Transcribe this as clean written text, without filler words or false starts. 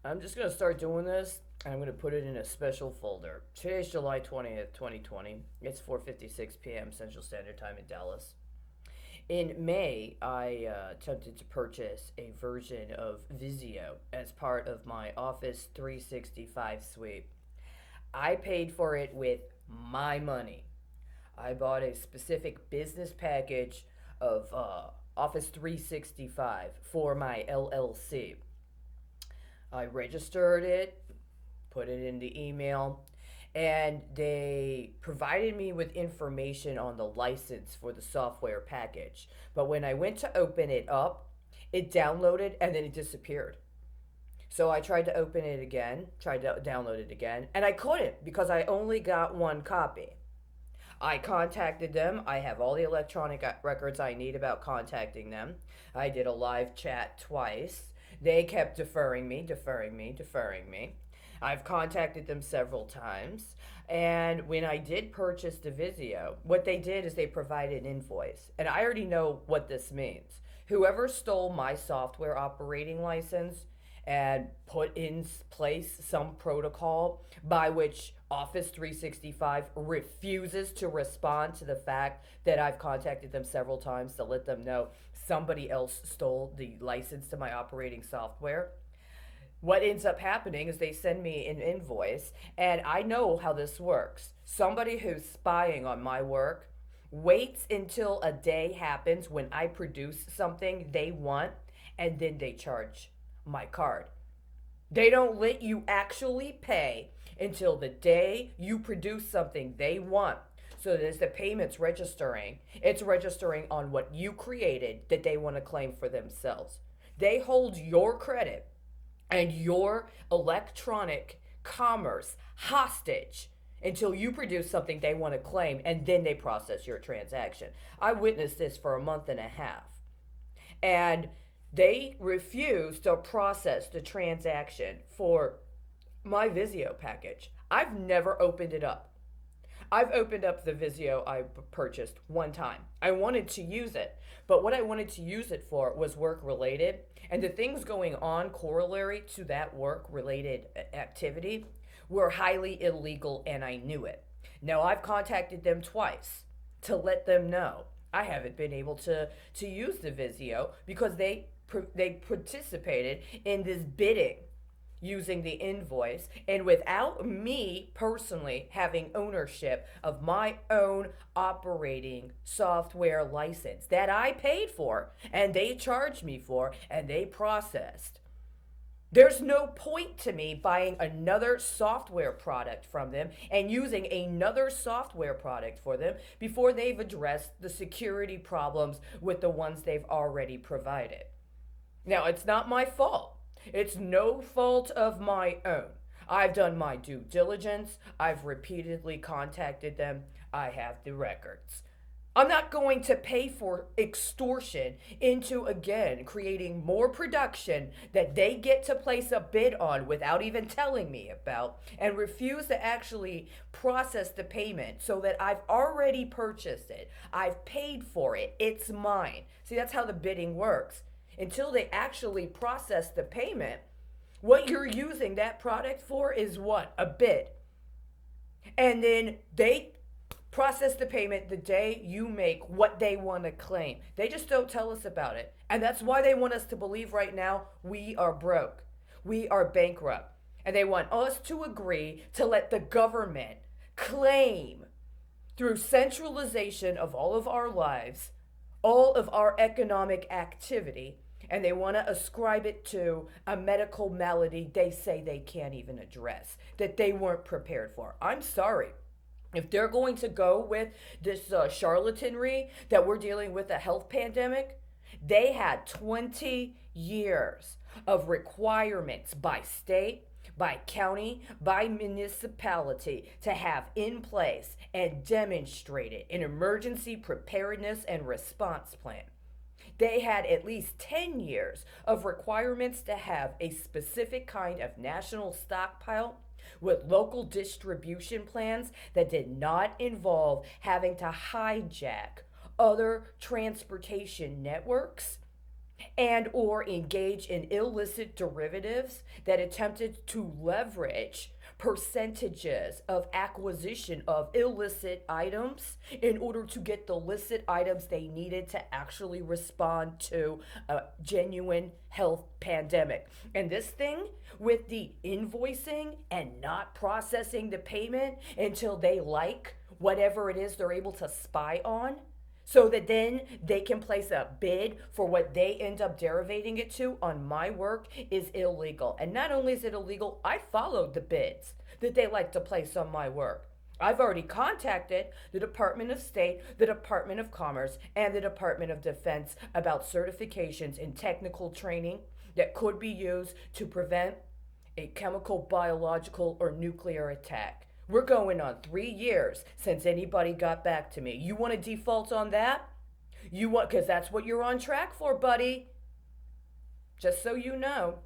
I'm just gonna start doing this, and I'm gonna put it in a special folder. Today's July 20th, 2020. It's 4:56 p.m. Central Standard Time in Dallas. In May, I attempted to purchase a version of Visio as part of my Office 365 suite. I paid for it with my money. I bought a specific business package of Office 365 for my LLC. I registered it, put it in the email, and they provided me with information on the license for the software package. But when I went to open it up, it downloaded and then it disappeared. So I tried to open it again, tried to download it again, and I couldn't because I only got one copy. I contacted them. I have all the electronic records I need about contacting them. I did a live chat twice. They kept deferring me. I've contacted them several times. And when I did purchase the Visio, what they did is they provided an invoice. And I already know what this means. Whoever stole my software operating license and put in place some protocol by which Office 365 refuses to respond to the fact that I've contacted them several times to let them know somebody else stole the license to my operating software. What ends up happening is they send me an invoice, and I know how this works. Somebody who's spying on my work waits until a day happens when I produce something they want, and then they charge my card. They don't let you actually pay until the day you produce something they want. So that as the payment's registering, it's registering on what you created that they want to claim for themselves. They hold your credit and your electronic commerce hostage until you produce something they want to claim, and then they process your transaction. I witnessed this for a month and a half. And they refused to process the transaction for my Visio package. I've never opened it up. I've opened up the Visio I purchased one time. I wanted to use it, but what I wanted to use it for was work related, and the things going on corollary to that work related activity were highly illegal, and I knew it. Now, I've contacted them twice to let them know I haven't been able to use the Visio because they participated in this bidding using the invoice, and without me personally having ownership of my own operating software license that I paid for and they charged me for and they processed. There's no point to me buying another software product from them and using another software product for them before they've addressed the security problems with the ones they've already provided. Now, it's not my fault. It's no fault of my own. I've done my due diligence. I've repeatedly contacted them. I have the records. I'm not going to pay for extortion into, again, creating more production that they get to place a bid on without even telling me about, and refuse to actually process the payment so that I've already purchased it. I've paid for it. It's mine. See, that's how the bidding works. Until they actually process the payment, what you're using that product for is what? A bid. And then they process the payment the day you make what they want to claim. They just don't tell us about it. And that's why they want us to believe right now we are broke. We are bankrupt. And they want us to agree to let the government claim through centralization of all of our lives, all of our economic activity, and they want to ascribe it to a medical malady they say they can't even address, that they weren't prepared for. I'm sorry. If they're going to go with this charlatanry that we're dealing with a health pandemic, they had 20 years of requirements by state, by county, by municipality to have in place and demonstrated an emergency preparedness and response plan. They had at least 10 years of requirements to have a specific kind of national stockpile with local distribution plans that did not involve having to hijack other transportation networks and or engage in illicit derivatives that attempted to leverage percentages of acquisition of illicit items in order to get the licit items they needed to actually respond to a genuine health pandemic. And this thing with the invoicing and not processing the payment until they like whatever it is they're able to spy on, so that then they can place a bid for what they end up derivating it to on my work, is illegal. And not only is it illegal, I followed the bids that they like to place on my work. I've already contacted the Department of State, the Department of Commerce, and the Department of Defense about certifications in technical training that could be used to prevent a chemical, biological, or nuclear attack. We're going on 3 years since anybody got back to me. You want to default on that? Because that's what you're on track for, buddy. Just so you know.